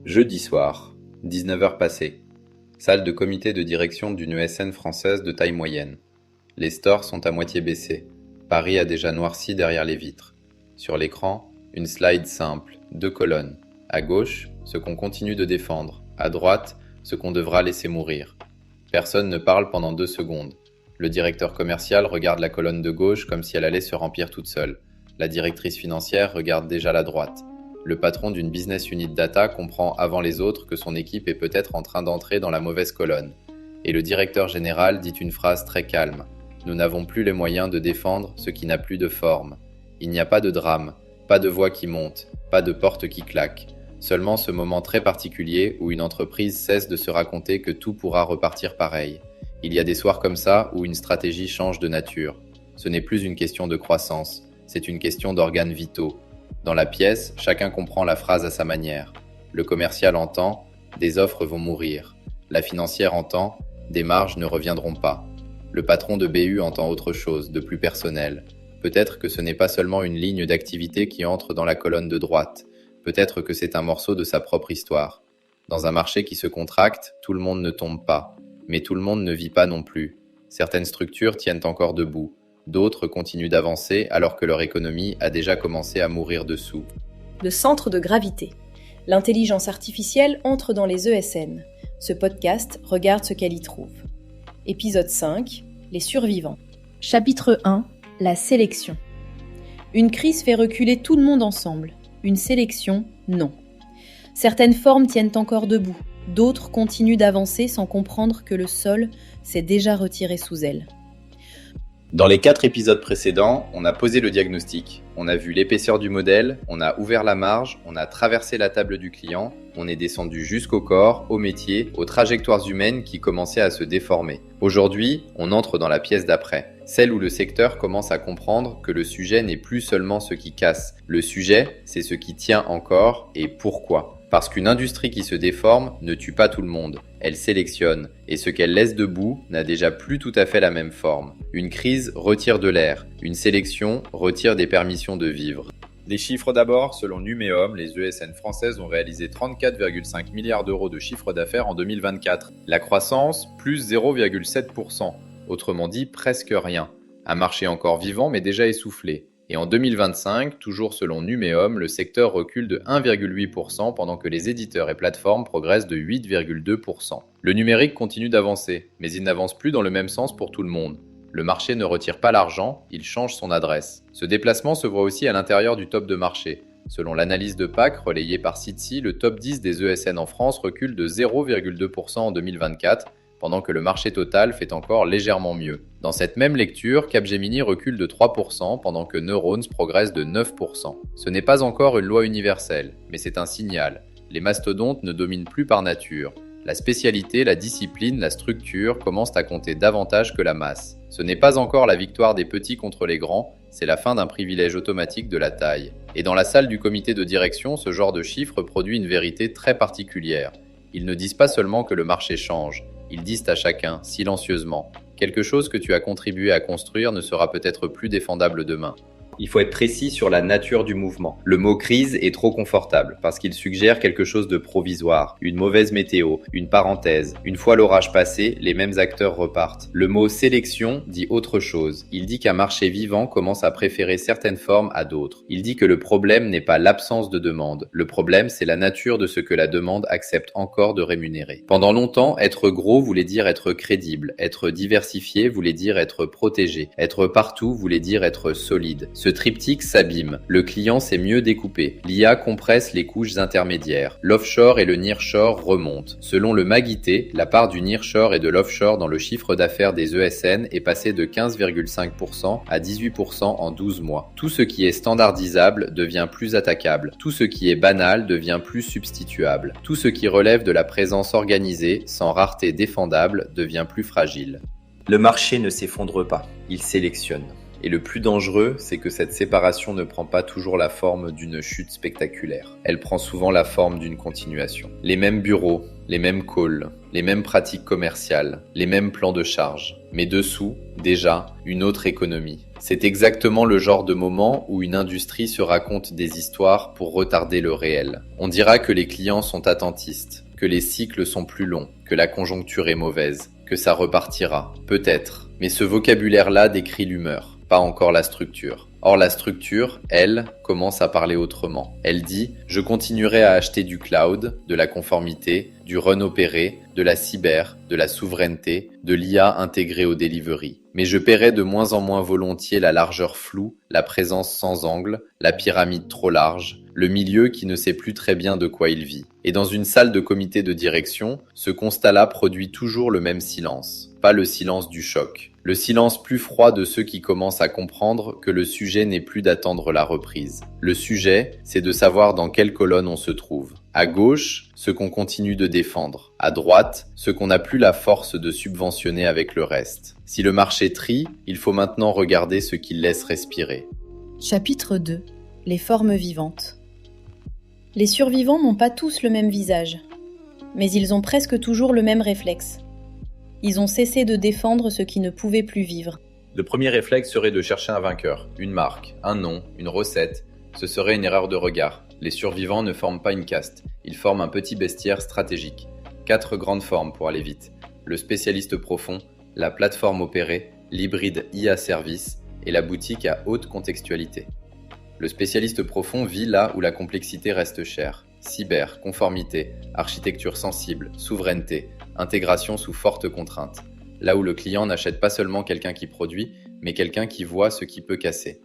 Jeudi soir, 19h passées. Salle de comité de direction d'une ESN française de taille moyenne. Les stores sont à moitié baissés. Paris a déjà noirci derrière les vitres. Sur l'écran, une slide simple, 2 colonnes. À gauche, ce qu'on continue de défendre. À droite, ce qu'on devra laisser mourir. Personne ne parle pendant 2 secondes. Le directeur commercial regarde la colonne de gauche comme si elle allait se remplir toute seule. La directrice financière regarde déjà la droite. Le patron d'une business unit data comprend avant les autres que son équipe est peut-être en train d'entrer dans la mauvaise colonne. Et le directeur général dit une phrase très calme. Nous n'avons plus les moyens de défendre ce qui n'a plus de forme. Il n'y a pas de drame, pas de voix qui monte, pas de porte qui claque. Seulement ce moment très particulier où une entreprise cesse de se raconter que tout pourra repartir pareil. Il y a des soirs comme ça où une stratégie change de nature. Ce n'est plus une question de croissance, c'est une question d'organes vitaux. Dans la pièce, chacun comprend la phrase à sa manière. Le commercial entend « des offres vont mourir ». La financière entend « des marges ne reviendront pas ». Le patron de BU entend autre chose, de plus personnel. Peut-être que ce n'est pas seulement une ligne d'activité qui entre dans la colonne de droite. Peut-être que c'est un morceau de sa propre histoire. Dans un marché qui se contracte, tout le monde ne tombe pas. Mais tout le monde ne vit pas non plus. Certaines structures tiennent encore debout. D'autres continuent d'avancer alors que leur économie a déjà commencé à mourir dessous. Le centre de gravité. L'intelligence artificielle entre dans les ESN. Ce podcast regarde ce qu'elle y trouve. Épisode 5. Les survivants. Chapitre 1. La sélection. Une crise fait reculer tout le monde ensemble. Une sélection, non. Certaines formes tiennent encore debout. D'autres continuent d'avancer sans comprendre que le sol s'est déjà retiré sous elles. Dans les 4 épisodes précédents, on a posé le diagnostic. On a vu l'épaisseur du modèle, on a ouvert la marge, on a traversé la table du client, on est descendu jusqu'au corps, au métier, aux trajectoires humaines qui commençaient à se déformer. Aujourd'hui, on entre dans la pièce d'après, celle où le secteur commence à comprendre que le sujet n'est plus seulement ce qui casse. Le sujet, c'est ce qui tient encore et pourquoi. Parce qu'une industrie qui se déforme ne tue pas tout le monde, elle sélectionne, et ce qu'elle laisse debout n'a déjà plus tout à fait la même forme. Une crise retire de l'air, une sélection retire des permissions de vivre. Les chiffres d'abord, selon Numéum, les ESN françaises ont réalisé 34,5 milliards d'euros de chiffre d'affaires en 2024. La croissance, plus 0,7%, autrement dit presque rien. Un marché encore vivant mais déjà essoufflé. Et en 2025, toujours selon Numéum, le secteur recule de 1,8% pendant que les éditeurs et plateformes progressent de 8,2%. Le numérique continue d'avancer, mais il n'avance plus dans le même sens pour tout le monde. Le marché ne retire pas l'argent, il change son adresse. Ce déplacement se voit aussi à l'intérieur du top de marché. Selon l'analyse de PAC relayée par Citi, le top 10 des ESN en France recule de 0,2% en 2024, pendant que le marché total fait encore légèrement mieux. Dans cette même lecture, Capgemini recule de 3%, pendant que Neurones progresse de 9%. Ce n'est pas encore une loi universelle, mais c'est un signal. Les mastodontes ne dominent plus par nature. La spécialité, la discipline, la structure commencent à compter davantage que la masse. Ce n'est pas encore la victoire des petits contre les grands, c'est la fin d'un privilège automatique de la taille. Et dans la salle du comité de direction, ce genre de chiffres produit une vérité très particulière. Ils ne disent pas seulement que le marché change, ils disent à chacun, silencieusement, quelque chose que tu as contribué à construire ne sera peut-être plus défendable demain. Il faut être précis sur la nature du mouvement. Le mot crise est trop confortable parce qu'il suggère quelque chose de provisoire, une mauvaise météo, une parenthèse. Une fois l'orage passé, les mêmes acteurs repartent. Le mot sélection dit autre chose. Il dit qu'un marché vivant commence à préférer certaines formes à d'autres. Il dit que le problème n'est pas l'absence de demande. Le problème, c'est la nature de ce que la demande accepte encore de rémunérer. Pendant longtemps, être gros voulait dire être crédible. Être diversifié voulait dire être protégé. Être partout voulait dire être solide. Ce triptyque s'abîme. Le client sait mieux découper. L'IA compresse les couches intermédiaires. L'offshore et le nearshore remontent. Selon le McKinsey, la part du nearshore et de l'offshore dans le chiffre d'affaires des ESN est passée de 15,5% à 18% en 12 mois. Tout ce qui est standardisable devient plus attaquable. Tout ce qui est banal devient plus substituable. Tout ce qui relève de la présence organisée, sans rareté défendable, devient plus fragile. Le marché ne s'effondre pas, il sélectionne. Et le plus dangereux, c'est que cette séparation ne prend pas toujours la forme d'une chute spectaculaire. Elle prend souvent la forme d'une continuation. Les mêmes bureaux, les mêmes calls, les mêmes pratiques commerciales, les mêmes plans de charge. Mais dessous, déjà, une autre économie. C'est exactement le genre de moment où une industrie se raconte des histoires pour retarder le réel. On dira que les clients sont attentistes, que les cycles sont plus longs, que la conjoncture est mauvaise, que ça repartira. Peut-être. Mais ce vocabulaire-là décrit l'humeur, pas encore la structure. Or la structure, elle, commence à parler autrement. Elle dit « Je continuerai à acheter du cloud, de la conformité, du run opéré, de la cyber, de la souveraineté, de l'IA intégrée au delivery. Mais je paierai de moins en moins volontiers la largeur floue, la présence sans angle, la pyramide trop large, le milieu qui ne sait plus très bien de quoi il vit. » Et dans une salle de comité de direction, ce constat-là produit toujours le même silence. Pas le silence du choc. Le silence plus froid de ceux qui commencent à comprendre que le sujet n'est plus d'attendre la reprise. Le sujet, c'est de savoir dans quelle colonne on se trouve. À gauche, ce qu'on continue de défendre. À droite, ce qu'on n'a plus la force de subventionner avec le reste. Si le marché trie, il faut maintenant regarder ce qu'il laisse respirer. Chapitre 2. Les formes vivantes. Les survivants n'ont pas tous le même visage, mais ils ont presque toujours le même réflexe. Ils ont cessé de défendre ce qui ne pouvait plus vivre. Le premier réflexe serait de chercher un vainqueur, une marque, un nom, une recette. Ce serait une erreur de regard. Les survivants ne forment pas une caste, ils forment un petit bestiaire stratégique. 4 grandes formes pour aller vite. Le spécialiste profond, la plateforme opérée, l'hybride IA service et la boutique à haute contextualité. Le spécialiste profond vit là où la complexité reste chère. Cyber, conformité, architecture sensible, souveraineté, intégration sous forte contrainte. Là où le client n'achète pas seulement quelqu'un qui produit, mais quelqu'un qui voit ce qui peut casser.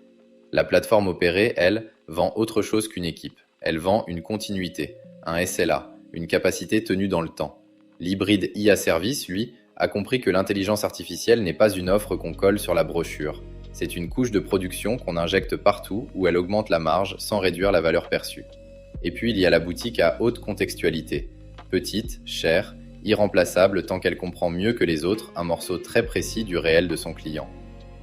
La plateforme opérée, elle, vend autre chose qu'une équipe. Elle vend une continuité, un SLA, une capacité tenue dans le temps. L'hybride IA Service, lui, a compris que l'intelligence artificielle n'est pas une offre qu'on colle sur la brochure. C'est une couche de production qu'on injecte partout où elle augmente la marge sans réduire la valeur perçue. Et puis il y a la boutique à haute contextualité. Petite, chère, irremplaçable tant qu'elle comprend mieux que les autres un morceau très précis du réel de son client.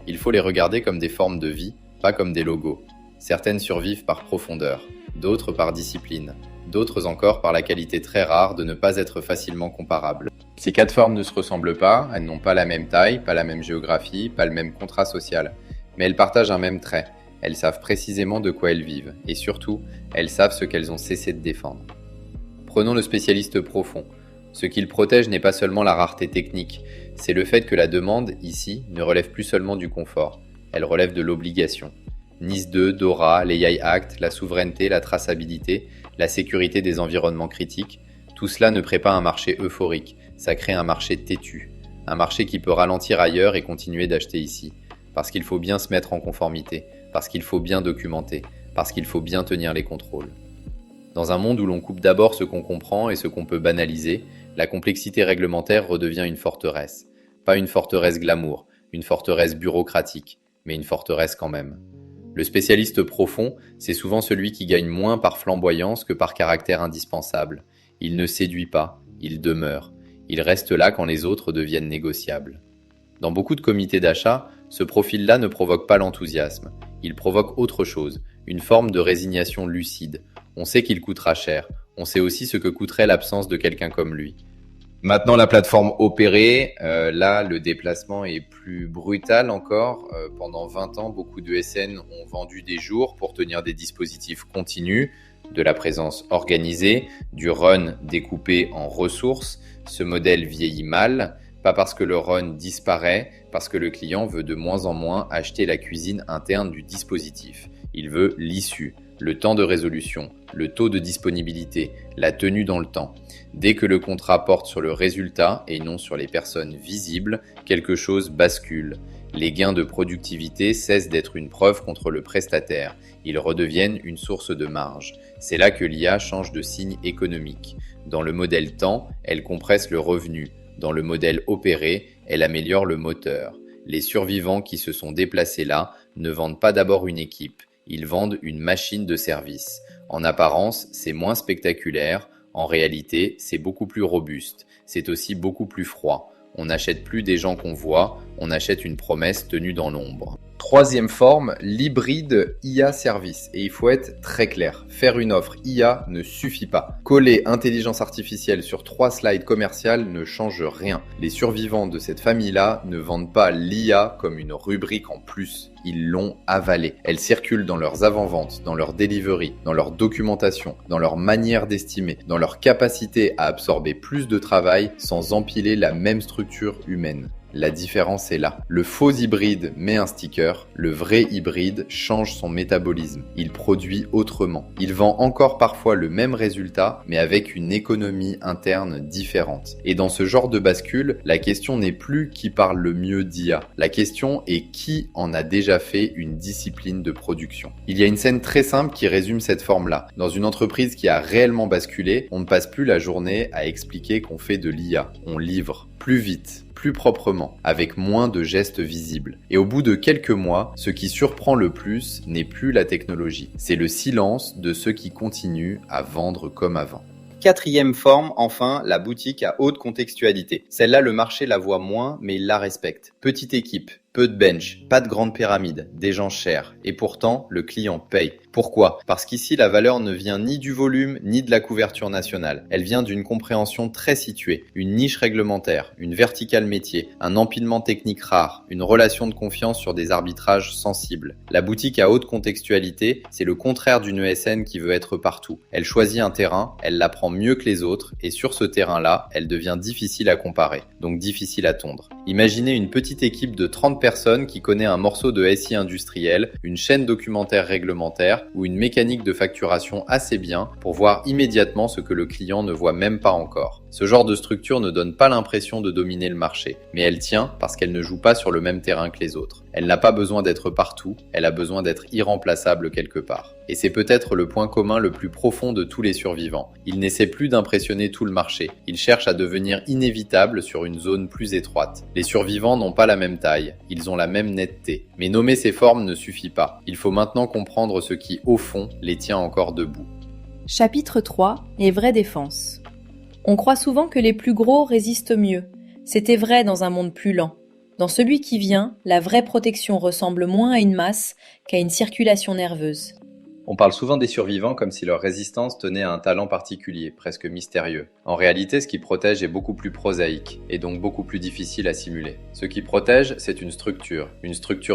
Il faut les regarder comme des formes de vie, pas comme des logos. Certaines survivent par profondeur, d'autres par discipline, d'autres encore par la qualité très rare de ne pas être facilement comparables. Ces 4 formes ne se ressemblent pas, elles n'ont pas la même taille, pas la même géographie, pas le même contrat social, mais elles partagent un même trait. Elles savent précisément de quoi elles vivent, et surtout, elles savent ce qu'elles ont cessé de défendre. Prenons le spécialiste profond. Ce qu'il protège n'est pas seulement la rareté technique, c'est le fait que la demande, ici, ne relève plus seulement du confort, elle relève de l'obligation. NIS 2, DORA, l'AI Act, la souveraineté, la traçabilité, la sécurité des environnements critiques, tout cela ne crée pas un marché euphorique, ça crée un marché têtu, un marché qui peut ralentir ailleurs et continuer d'acheter ici, parce qu'il faut bien se mettre en conformité, parce qu'il faut bien documenter, parce qu'il faut bien tenir les contrôles. Dans un monde où l'on coupe d'abord ce qu'on comprend et ce qu'on peut banaliser, la complexité réglementaire redevient une forteresse. Pas une forteresse glamour, une forteresse bureaucratique, mais une forteresse quand même. Le spécialiste profond, c'est souvent celui qui gagne moins par flamboyance que par caractère indispensable. Il ne séduit pas, il demeure. Il reste là quand les autres deviennent négociables. Dans beaucoup de comités d'achat, ce profil-là ne provoque pas l'enthousiasme. Il provoque autre chose, une forme de résignation lucide. On sait qu'il coûtera cher. On sait aussi ce que coûterait l'absence de quelqu'un comme lui. Maintenant, la plateforme opérée, là, le déplacement est plus brutal encore. Pendant 20 ans, beaucoup de SN ont vendu des jours pour tenir des dispositifs continus, de la présence organisée, du run découpé en ressources. Ce modèle vieillit mal, pas parce que le run disparaît, parce que le client veut de moins en moins acheter la cuisine interne du dispositif. Il veut l'issue, le temps de résolution, le taux de disponibilité, la tenue dans le temps. Dès que le contrat porte sur le résultat et non sur les personnes visibles, quelque chose bascule. Les gains de productivité cessent d'être une preuve contre le prestataire. Ils redeviennent une source de marge. C'est là que l'IA change de signe économique. Dans le modèle temps, elle compresse le revenu. Dans le modèle opéré, elle améliore le moteur. Les survivants qui se sont déplacés là ne vendent pas d'abord une équipe. Ils vendent une machine de service. En apparence, c'est moins spectaculaire. En réalité, c'est beaucoup plus robuste. C'est aussi beaucoup plus froid. On n'achète plus des gens qu'on voit, on achète une promesse tenue dans l'ombre. Troisième forme, l'hybride IA-service. Et il faut être très clair. Faire une offre IA ne suffit pas. Coller intelligence artificielle sur 3 slides commerciales ne change rien. Les survivants de cette famille-là ne vendent pas l'IA comme une rubrique en plus. Ils l'ont avalée. Elle circule dans leurs avant-ventes, dans leur delivery, dans leur documentation, dans leur manière d'estimer, dans leur capacité à absorber plus de travail sans empiler la même structure humaine. La différence est là. Le faux hybride met un sticker, le vrai hybride change son métabolisme. Il produit autrement. Il vend encore parfois le même résultat, mais avec une économie interne différente. Et dans ce genre de bascule, la question n'est plus qui parle le mieux d'IA. La question est qui en a déjà fait une discipline de production. Il y a une scène très simple qui résume cette forme-là. Dans une entreprise qui a réellement basculé, on ne passe plus la journée à expliquer qu'on fait de l'IA. On livre plus vite, plus proprement, avec moins de gestes visibles. Et au bout de quelques mois, ce qui surprend le plus n'est plus la technologie, c'est le silence de ceux qui continuent à vendre comme avant. Quatrième forme, enfin, la boutique à haute contextualité. Celle-là, le marché la voit moins, mais il la respecte. Petite équipe, peu de bench, pas de grande pyramide, des gens chers. Et pourtant, le client paye. Pourquoi ? Parce qu'ici, la valeur ne vient ni du volume, ni de la couverture nationale. Elle vient d'une compréhension très située, une niche réglementaire, une verticale métier, un empilement technique rare, une relation de confiance sur des arbitrages sensibles. La boutique à haute contextualité, c'est le contraire d'une ESN qui veut être partout. Elle choisit un terrain, elle l'apprend mieux que les autres, et sur ce terrain-là, elle devient difficile à comparer, donc difficile à tondre. Imaginez une petite équipe de 30 personnes qui connaît un morceau de SI industriel, une chaîne documentaire réglementaire ou une mécanique de facturation assez bien pour voir immédiatement ce que le client ne voit même pas encore. Ce genre de structure ne donne pas l'impression de dominer le marché, mais elle tient parce qu'elle ne joue pas sur le même terrain que les autres. Elle n'a pas besoin d'être partout, elle a besoin d'être irremplaçable quelque part. Et c'est peut-être le point commun le plus profond de tous les survivants. Ils n'essaient plus d'impressionner tout le marché, ils cherchent à devenir inévitables sur une zone plus étroite. Les survivants n'ont pas la même taille, ils ont la même netteté. Mais nommer ces formes ne suffit pas. Il faut maintenant comprendre ce qui, au fond, les tient encore debout. Chapitre 3. Les vraies défenses. On croit souvent que les plus gros résistent mieux. C'était vrai dans un monde plus lent. Dans celui qui vient, la vraie protection ressemble moins à une masse qu'à une circulation nerveuse. On parle souvent des survivants comme si leur résistance tenait à un talent particulier, presque mystérieux. En réalité, ce qui protège est beaucoup plus prosaïque, et donc beaucoup plus difficile à simuler. Ce qui protège, c'est une structure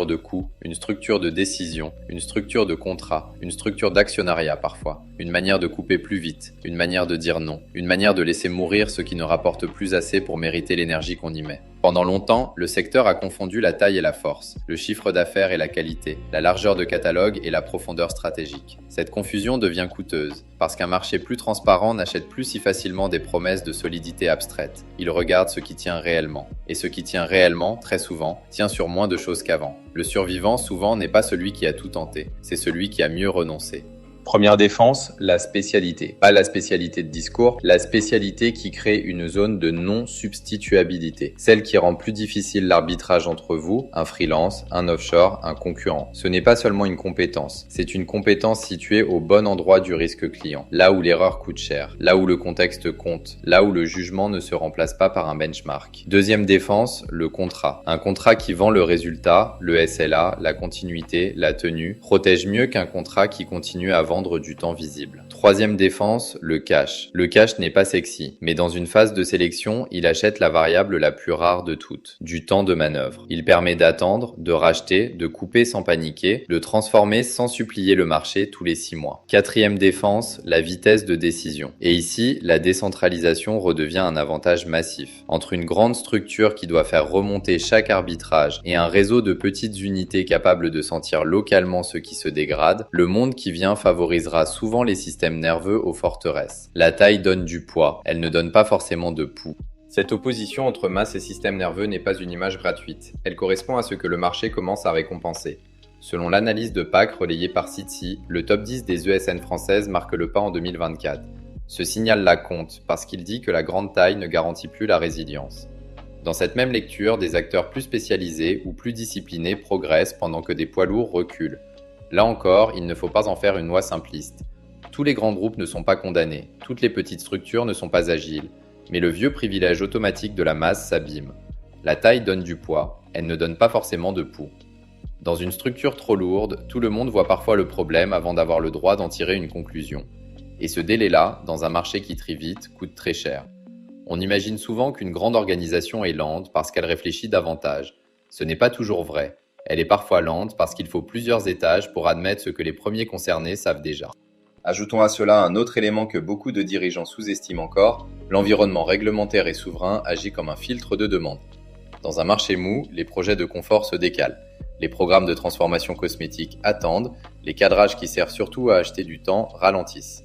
de coût, une structure de décision, une structure de contrat, une structure d'actionnariat parfois, une manière de couper plus vite, une manière de dire non, une manière de laisser mourir ce qui ne rapporte plus assez pour mériter l'énergie qu'on y met. Pendant longtemps, le secteur a confondu la taille et la force, le chiffre d'affaires et la qualité, la largeur de catalogue et la profondeur stratégique. Cette confusion devient coûteuse, parce qu'un marché plus transparent n'achète plus si facilement des promesses de solidité abstraite. Il regarde ce qui tient réellement. Et ce qui tient réellement, très souvent, tient sur moins de choses qu'avant. Le survivant, souvent, n'est pas celui qui a tout tenté, c'est celui qui a mieux renoncé. Première défense, la spécialité. Pas la spécialité de discours, la spécialité qui crée une zone de non-substituabilité. Celle qui rend plus difficile l'arbitrage entre vous, un freelance, un offshore, un concurrent. Ce n'est pas seulement une compétence, c'est une compétence située au bon endroit du risque client. Là où l'erreur coûte cher, là où le contexte compte, là où le jugement ne se remplace pas par un benchmark. Deuxième défense, le contrat. Un contrat qui vend le résultat, le SLA, la continuité, la tenue, protège mieux qu'un contrat qui continue à vendre du temps visible. Troisième défense, le cash. Le cash n'est pas sexy, mais dans une phase de sélection, il achète la variable la plus rare de toutes, du temps de manœuvre. Il permet d'attendre, de racheter, de couper sans paniquer, de transformer sans supplier le marché tous les 6 mois. Quatrième défense, la vitesse de décision. Et ici, la décentralisation redevient un avantage massif. Entre une grande structure qui doit faire remonter chaque arbitrage et un réseau de petites unités capables de sentir localement ce qui se dégrade, le monde qui vient favorisera souvent les systèmes nerveux aux forteresses. La taille donne du poids, elle ne donne pas forcément de pouls. Cette opposition entre masse et système nerveux n'est pas une image gratuite. Elle correspond à ce que le marché commence à récompenser. Selon l'analyse de PAC relayée par Citi, le top 10 des ESN françaises marque le pas en 2024. Ce signal-là compte parce qu'il dit que la grande taille ne garantit plus la résilience. Dans cette même lecture, des acteurs plus spécialisés ou plus disciplinés progressent pendant que des poids lourds reculent. Là encore, il ne faut pas en faire une loi simpliste. Tous les grands groupes ne sont pas condamnés, toutes les petites structures ne sont pas agiles, mais le vieux privilège automatique de la masse s'abîme. La taille donne du poids, elle ne donne pas forcément de pouls. Dans une structure trop lourde, tout le monde voit parfois le problème avant d'avoir le droit d'en tirer une conclusion. Et ce délai-là, dans un marché qui trie vite, coûte très cher. On imagine souvent qu'une grande organisation est lente parce qu'elle réfléchit davantage. Ce n'est pas toujours vrai. Elle est parfois lente parce qu'il faut plusieurs étages pour admettre ce que les premiers concernés savent déjà. Ajoutons à cela un autre élément que beaucoup de dirigeants sous-estiment encore, l'environnement réglementaire et souverain agit comme un filtre de demande. Dans un marché mou, les projets de confort se décalent. Les programmes de transformation cosmétique attendent, les cadrages qui servent surtout à acheter du temps ralentissent.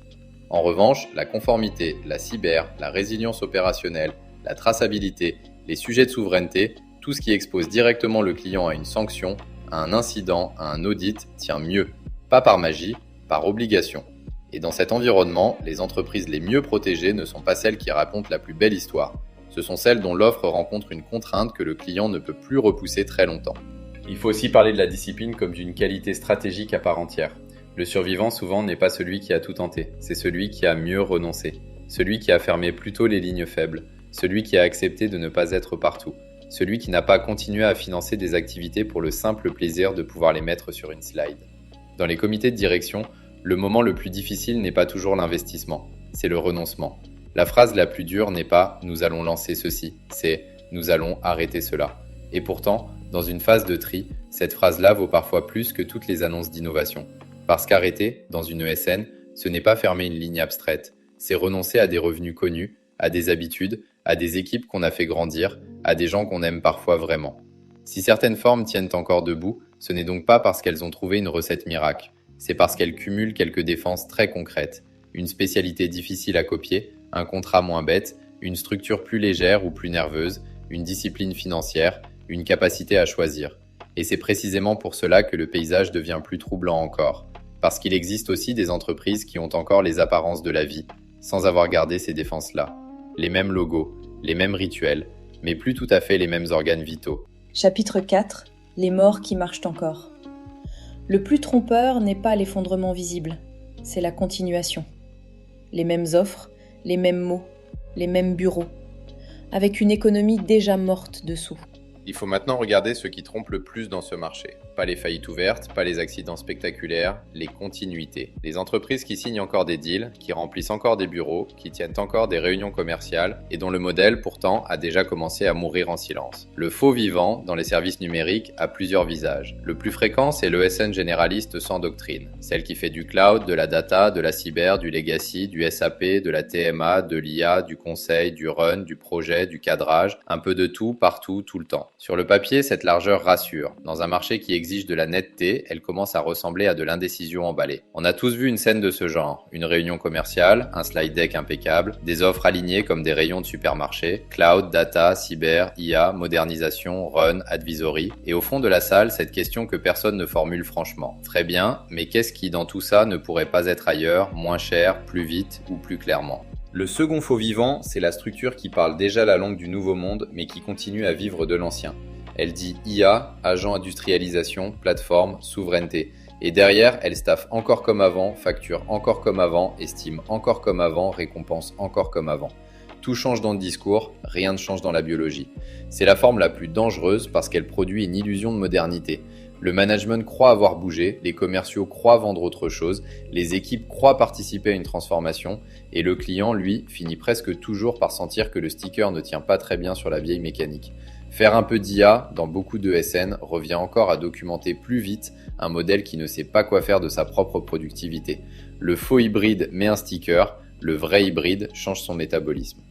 En revanche, la conformité, la cyber, la résilience opérationnelle, la traçabilité, les sujets de souveraineté, tout ce qui expose directement le client à une sanction, à un incident, à un audit, tient mieux. Pas par magie, par obligation. Et dans cet environnement, les entreprises les mieux protégées ne sont pas celles qui racontent la plus belle histoire. Ce sont celles dont l'offre rencontre une contrainte que le client ne peut plus repousser très longtemps. Il faut aussi parler de la discipline comme d'une qualité stratégique à part entière. Le survivant souvent n'est pas celui qui a tout tenté, c'est celui qui a mieux renoncé, celui qui a fermé plus tôt les lignes faibles, celui qui a accepté de ne pas être partout, celui qui n'a pas continué à financer des activités pour le simple plaisir de pouvoir les mettre sur une slide. Dans les comités de direction, le moment le plus difficile n'est pas toujours l'investissement, c'est le renoncement. La phrase la plus dure n'est pas « nous allons lancer ceci », c'est « nous allons arrêter cela ». Et pourtant, dans une phase de tri, cette phrase-là vaut parfois plus que toutes les annonces d'innovation. Parce qu'arrêter, dans une ESN, ce n'est pas fermer une ligne abstraite, c'est renoncer à des revenus connus, à des habitudes, à des équipes qu'on a fait grandir, à des gens qu'on aime parfois vraiment. Si certaines formes tiennent encore debout, ce n'est donc pas parce qu'elles ont trouvé une recette miracle, c'est parce qu'elles cumulent quelques défenses très concrètes, une spécialité difficile à copier, un contrat moins bête, une structure plus légère ou plus nerveuse, une discipline financière, une capacité à choisir. Et c'est précisément pour cela que le paysage devient plus troublant encore. Parce qu'il existe aussi des entreprises qui ont encore les apparences de la vie, sans avoir gardé ces défenses-là. Les mêmes logos, les mêmes rituels, mais plus tout à fait les mêmes organes vitaux. Chapitre 4. Les morts qui marchent encore. Le plus trompeur n'est pas l'effondrement visible, c'est la continuation. Les mêmes offres, les mêmes mots, les mêmes bureaux, avec une économie déjà morte dessous. Il faut maintenant regarder ce qui trompe le plus dans ce marché. Pas les faillites ouvertes, pas les accidents spectaculaires, les continuités. Les entreprises qui signent encore des deals, qui remplissent encore des bureaux, qui tiennent encore des réunions commerciales et dont le modèle, pourtant, a déjà commencé à mourir en silence. Le faux vivant, dans les services numériques, a plusieurs visages. Le plus fréquent, c'est l'ESN généraliste sans doctrine. Celle qui fait du cloud, de la data, de la cyber, du legacy, du SAP, de la TMA, de l'IA, du conseil, du run, du projet, du cadrage, un peu de tout, partout, tout le temps. Sur le papier, cette largeur rassure. Dans un marché qui exige de la netteté, elle commence à ressembler à de l'indécision emballée. On a tous vu une scène de ce genre. Une réunion commerciale, un slide deck impeccable, des offres alignées comme des rayons de supermarché, cloud, data, cyber, IA, modernisation, run, advisory. Et au fond de la salle, cette question que personne ne formule franchement. Très bien, mais qu'est-ce qui dans tout ça ne pourrait pas être ailleurs, moins cher, plus vite ou plus clairement ? Le second faux vivant, c'est la structure qui parle déjà la langue du nouveau monde, mais qui continue à vivre de l'ancien. Elle dit IA, agent industrialisation, plateforme, souveraineté. Et derrière, elle staffe encore comme avant, facture encore comme avant, estime encore comme avant, récompense encore comme avant. Tout change dans le discours, rien ne change dans la biologie. C'est la forme la plus dangereuse parce qu'elle produit une illusion de modernité. Le management croit avoir bougé, les commerciaux croient vendre autre chose, les équipes croient participer à une transformation, et le client, lui, finit presque toujours par sentir que le sticker ne tient pas très bien sur la vieille mécanique. Faire un peu d'IA, dans beaucoup de SN, revient encore à documenter plus vite un modèle qui ne sait pas quoi faire de sa propre productivité. Le faux hybride met un sticker, le vrai hybride change son métabolisme.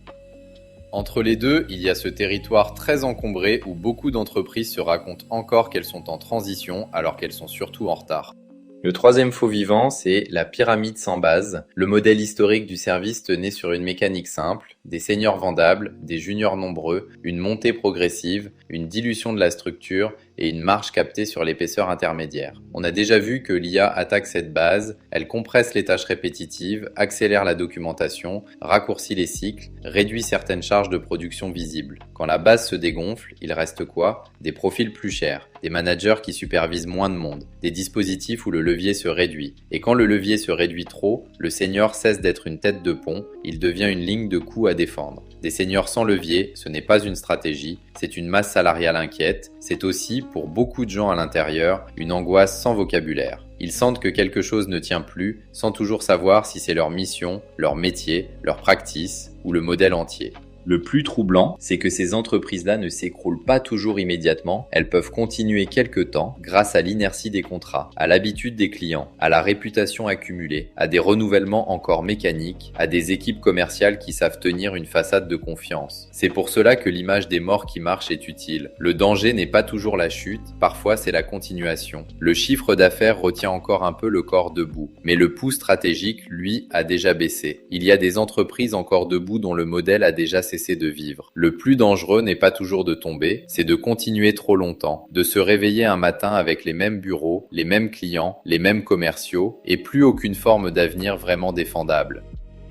Entre les deux, il y a ce territoire très encombré où beaucoup d'entreprises se racontent encore qu'elles sont en transition alors qu'elles sont surtout en retard. Le troisième faux vivant, c'est la pyramide sans base. Le modèle historique du service tenait sur une mécanique simple, des seniors vendables, des juniors nombreux, une montée progressive, une dilution de la structure et une marge captée sur l'épaisseur intermédiaire. On a déjà vu que l'IA attaque cette base, elle compresse les tâches répétitives, accélère la documentation, raccourcit les cycles, réduit certaines charges de production visibles. Quand la base se dégonfle, il reste quoi ? Des profils plus chers, des managers qui supervisent moins de monde, des dispositifs où le levier se réduit. Et quand le levier se réduit trop, le senior cesse d'être une tête de pont, il devient une ligne de coût à défendre. Des seniors sans levier, ce n'est pas une stratégie, c'est une masse salariale inquiète, c'est aussi, aussi, pour beaucoup de gens à l'intérieur, une angoisse sans vocabulaire. Ils sentent que quelque chose ne tient plus, sans toujours savoir si c'est leur mission, leur métier, leur practice ou le modèle entier. Le plus troublant, c'est que ces entreprises-là ne s'écroulent pas toujours immédiatement, elles peuvent continuer quelque temps grâce à l'inertie des contrats, à l'habitude des clients, à la réputation accumulée, à des renouvellements encore mécaniques, à des équipes commerciales qui savent tenir une façade de confiance. C'est pour cela que l'image des morts qui marchent est utile. Le danger n'est pas toujours la chute, parfois c'est la continuation. Le chiffre d'affaires retient encore un peu le corps debout, mais le pouls stratégique, lui, a déjà baissé. Il y a des entreprises encore debout dont le modèle a déjà cesser de vivre. Le plus dangereux n'est pas toujours de tomber, c'est de continuer trop longtemps, de se réveiller un matin avec les mêmes bureaux, les mêmes clients, les mêmes commerciaux, et plus aucune forme d'avenir vraiment défendable.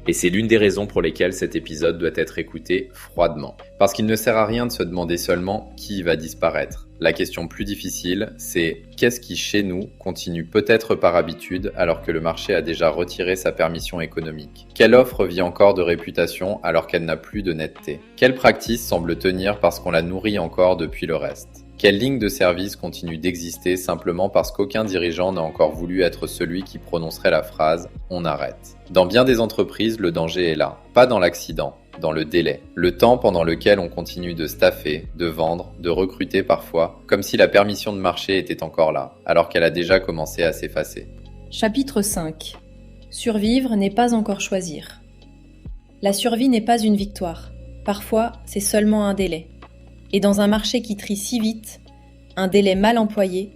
Et c'est l'une des raisons pour lesquelles cet épisode doit être écouté froidement. Parce qu'il ne sert à rien de se demander seulement qui va disparaître. La question plus difficile, c'est qu'est-ce qui chez nous continue peut-être par habitude alors que le marché a déjà retiré sa permission économique? Quelle offre vit encore de réputation alors qu'elle n'a plus de netteté? Quelle practice semble tenir parce qu'on la nourrit encore depuis le reste? Quelle ligne de service continue d'exister simplement parce qu'aucun dirigeant n'a encore voulu être celui qui prononcerait la phrase « on arrête ». Dans bien des entreprises, le danger est là, pas dans l'accident, dans le délai. Le temps pendant lequel on continue de staffer, de vendre, de recruter parfois, comme si la permission de marché était encore là, alors qu'elle a déjà commencé à s'effacer. Chapitre 5. Survivre n'est pas encore choisir. La survie n'est pas une victoire. Parfois, c'est seulement un délai. Et dans un marché qui trie si vite, un délai mal employé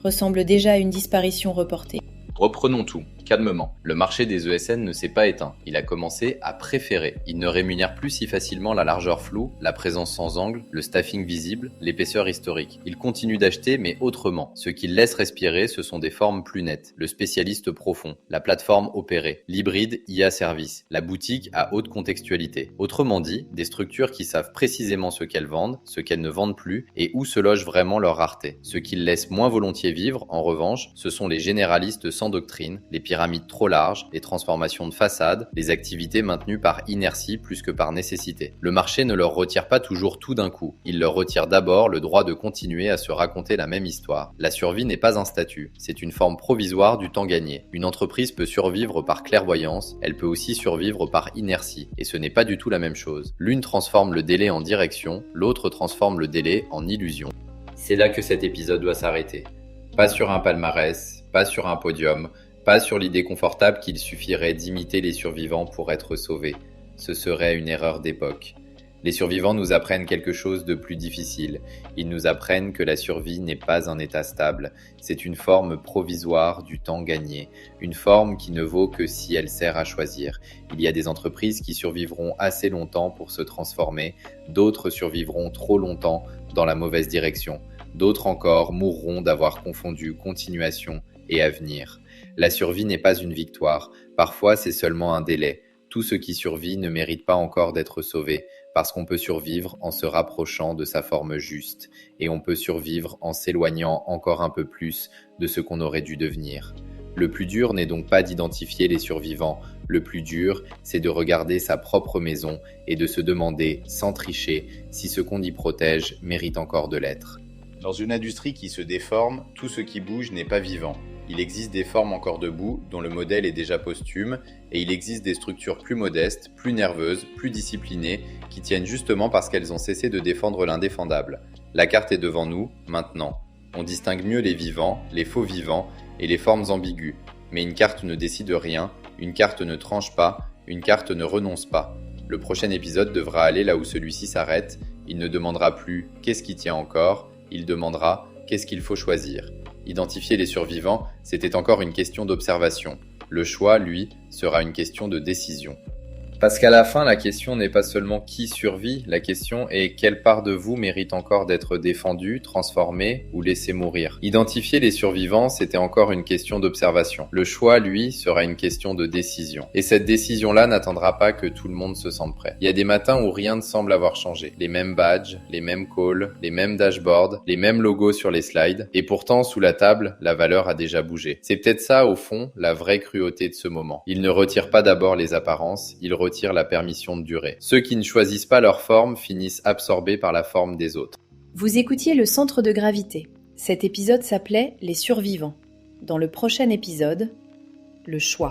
ressemble déjà à une disparition reportée. Reprenons tout, calmement. Le marché des ESN ne s'est pas éteint. Il a commencé à préférer. Il ne rémunère plus si facilement la largeur floue, la présence sans angle, le staffing visible, l'épaisseur historique. Il continue d'acheter, mais autrement. Ce qu'il laisse respirer, ce sont des formes plus nettes. Le spécialiste profond, la plateforme opérée, l'hybride IA service, la boutique à haute contextualité. Autrement dit, des structures qui savent précisément ce qu'elles vendent, ce qu'elles ne vendent plus et où se loge vraiment leur rareté. Ce qu'ils laissent moins volontiers vivre, en revanche, ce sont les généralistes sans doctrine, les pyramides trop larges, les transformations de façade, les activités maintenues par inertie plus que par nécessité. Le marché ne leur retire pas toujours tout d'un coup. Il leur retire d'abord le droit de continuer à se raconter la même histoire. La survie n'est pas un statut, c'est une forme provisoire du temps gagné. Une entreprise peut survivre par clairvoyance, elle peut aussi survivre par inertie, et ce n'est pas du tout la même chose. L'une transforme le délai en direction, l'autre transforme le délai en illusion. C'est là que cet épisode doit s'arrêter. Pas sur un palmarès, pas sur un podium, pas sur l'idée confortable qu'il suffirait d'imiter les survivants pour être sauvés. Ce serait une erreur d'époque. Les survivants nous apprennent quelque chose de plus difficile. Ils nous apprennent que la survie n'est pas un état stable. C'est une forme provisoire du temps gagné. Une forme qui ne vaut que si elle sert à choisir. Il y a des entreprises qui survivront assez longtemps pour se transformer. D'autres survivront trop longtemps dans la mauvaise direction. D'autres encore mourront d'avoir confondu continuation et avenir. La survie n'est pas une victoire. Parfois, c'est seulement un délai. Tout ce qui survit ne mérite pas encore d'être sauvé, parce qu'on peut survivre en se rapprochant de sa forme juste, et on peut survivre en s'éloignant encore un peu plus de ce qu'on aurait dû devenir. Le plus dur n'est donc pas d'identifier les survivants, le plus dur, c'est de regarder sa propre maison et de se demander, sans tricher, si ce qu'on y protège mérite encore de l'être. Dans une industrie qui se déforme, tout ce qui bouge n'est pas vivant. Il existe des formes encore debout, dont le modèle est déjà posthume, et il existe des structures plus modestes, plus nerveuses, plus disciplinées, qui tiennent justement parce qu'elles ont cessé de défendre l'indéfendable. La carte est devant nous, maintenant. On distingue mieux les vivants, les faux vivants et les formes ambiguës. Mais une carte ne décide rien, une carte ne tranche pas, une carte ne renonce pas. Le prochain épisode devra aller là où celui-ci s'arrête. Il ne demandera plus « qu'est-ce qui tient encore ?», il demandera « qu'est-ce qu'il faut choisir ?» Identifier les survivants, c'était encore une question d'observation. Le choix, lui, sera une question de décision. Parce qu'à la fin, la question n'est pas seulement qui survit, la question est quelle part de vous mérite encore d'être défendue, transformée ou laissée mourir. Identifier les survivants, c'était encore une question d'observation. Le choix, lui, sera une question de décision. Et cette décision-là n'attendra pas que tout le monde se sente prêt. Il y a des matins où rien ne semble avoir changé. Les mêmes badges, les mêmes calls, les mêmes dashboards, les mêmes logos sur les slides. Et pourtant, sous la table, la valeur a déjà bougé. C'est peut-être ça, au fond, la vraie cruauté de ce moment. Il ne retire pas d'abord les apparences, il retire la permission de durer. Ceux qui ne choisissent pas leur forme finissent absorbés par la forme des autres. Vous écoutiez le Centre de Gravité, Cet épisode s'appelait Les survivants. Dans le prochain épisode, le choix.